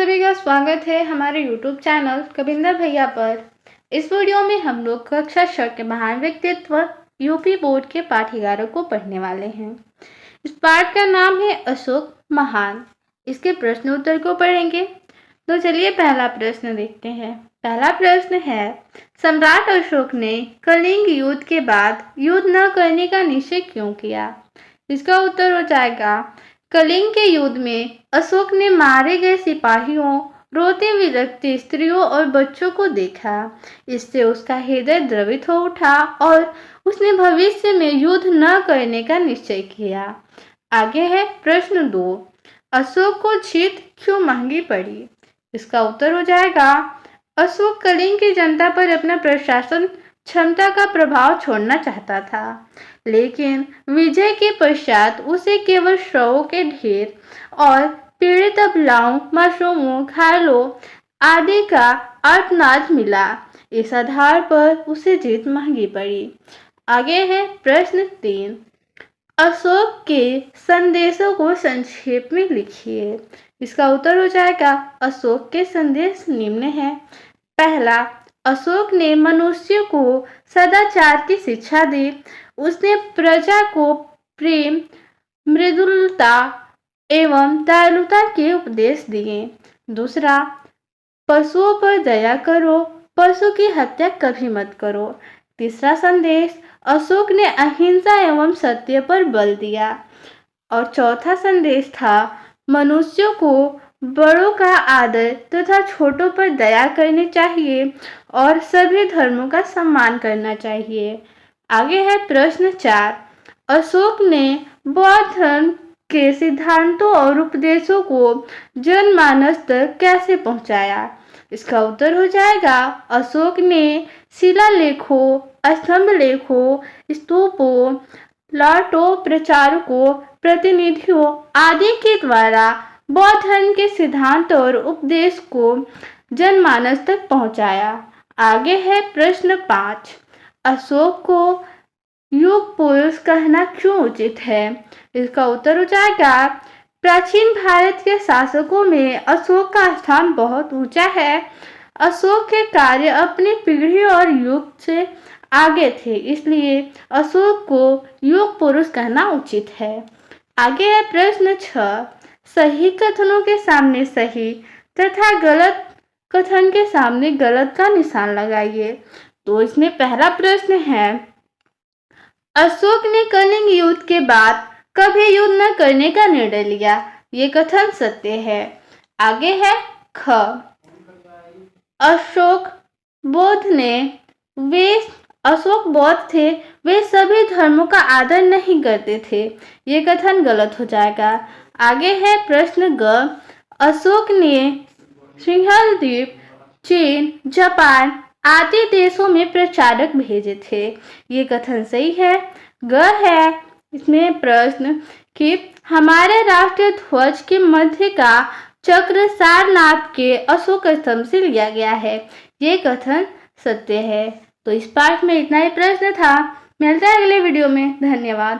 सभी का स्वागत है हमारे YouTube चैनल कविंदर भैया पर। इस वीडियो में हम लोग कक्षा 6 के महान व्यक्तित्व यूपी बोर्ड के पाठ्यक्रम को पढ़ने वाले हैं। इस पाठ का नाम है अशोक महान। इसके प्रश्न उत्तर को पढ़ेंगे। तो चलिए पहला प्रश्न देखते हैं। पहला प्रश्न है, सम्राट अशोक ने कलिंग युद्ध के बाद युद्ध न करने का निश्चय क्यों किया? इसका उत्तर हो जाएगा, कलिंग के युद्ध में अशोक ने मारे गए सिपाहियों, रोते विलखते स्त्रियों और बच्चों को देखा। इससे उसका हृदय द्रवित हो उठा और उसने भविष्य में युद्ध न करने का निश्चय किया। आगे है प्रश्न 2, अशोक को जीत क्यों महंगी पड़ी? इसका उत्तर हो जाएगा, अशोक कलिंग की जनता पर अपना प्रशासन क्षमता का प्रभाव छोड़ना चाहता था, लेकिन विजय के पश्चात उसे केवल शवों के ढेर और पीड़ित अबलाओं, मासूमों, घायलों आदि का आर्तनाद मिला। इस आधार पर उसे जीत महंगी पड़ी। आगे है प्रश्न 3, अशोक के संदेशों को संक्षेप में लिखिए। इसका उत्तर हो जाएगा, अशोक के संदेश निम्न हैं। पहला, अशोक ने मनुष्य को सदाचार की शिक्षा दी। उसने प्रजा को प्रेम, मृदुलता एवं दयालुता के उपदेश दिए। दूसरा, पशुओं पर दया करो, पशु की हत्या कभी मत करो। तीसरा संदेश, अशोक ने अहिंसा एवं सत्य पर बल दिया। और चौथा संदेश था, मनुष्यों को बड़ों का आदर तथा छोटों पर दया करनी चाहिए और सभी धर्मों का सम्मान करना चाहिए। आगे है प्रश्न 4, अशोक ने बौद्ध धर्म के सिद्धांतों और उपदेशों को जनमानस तक कैसे पहुंचाया? इसका उत्तर हो जाएगा, अशोक ने शिलालेखों, स्तंभ लेखों, स्तूपों, लाटों, प्रचारकों, प्रतिनिधियों आदि के द्वारा बौद्ध धर्म के सिद्धांत और उपदेश को जनमानस तक पहुंचाया। आगे है प्रश्न 5, अशोक को युग पुरुष कहना क्यों उचित है? इसका उत्तर हो जाएगा, प्राचीन भारत के शासकों में अशोक का स्थान बहुत ऊंचा है। अशोक के कार्य अपनी पीढ़ी और युग से आगे थे, इसलिए अशोक को युग पुरुष कहना उचित है। आगे है प्रश्न 6, सही कथनों के सामने सही तथा गलत कथन के सामने गलत का निशान लगाइए। तो इसमें पहला प्रश्न है, अशोक ने कलिंग युद्ध के बाद कभी युद्ध न करने का निर्णय लिया। ये कथन सत्य है। आगे है ख, अशोक बौद्ध थे, वे सभी धर्मों का आदर नहीं करते थे। ये कथन गलत हो जाएगा। आगे है प्रश्न ग, अशोक ने सिंहल द्वीप, चीन, जापान आदि देशों में प्रचारक भेजे थे। ये कथन सही है। ग है इसमें प्रश्न कि हमारे राष्ट्रीय ध्वज के मध्य का चक्र सारनाथ के अशोक स्तंभ से लिया गया है। ये कथन सत्य है। तो इस पाठ में इतना ही प्रश्न था। मिलते हैं अगले वीडियो में। धन्यवाद।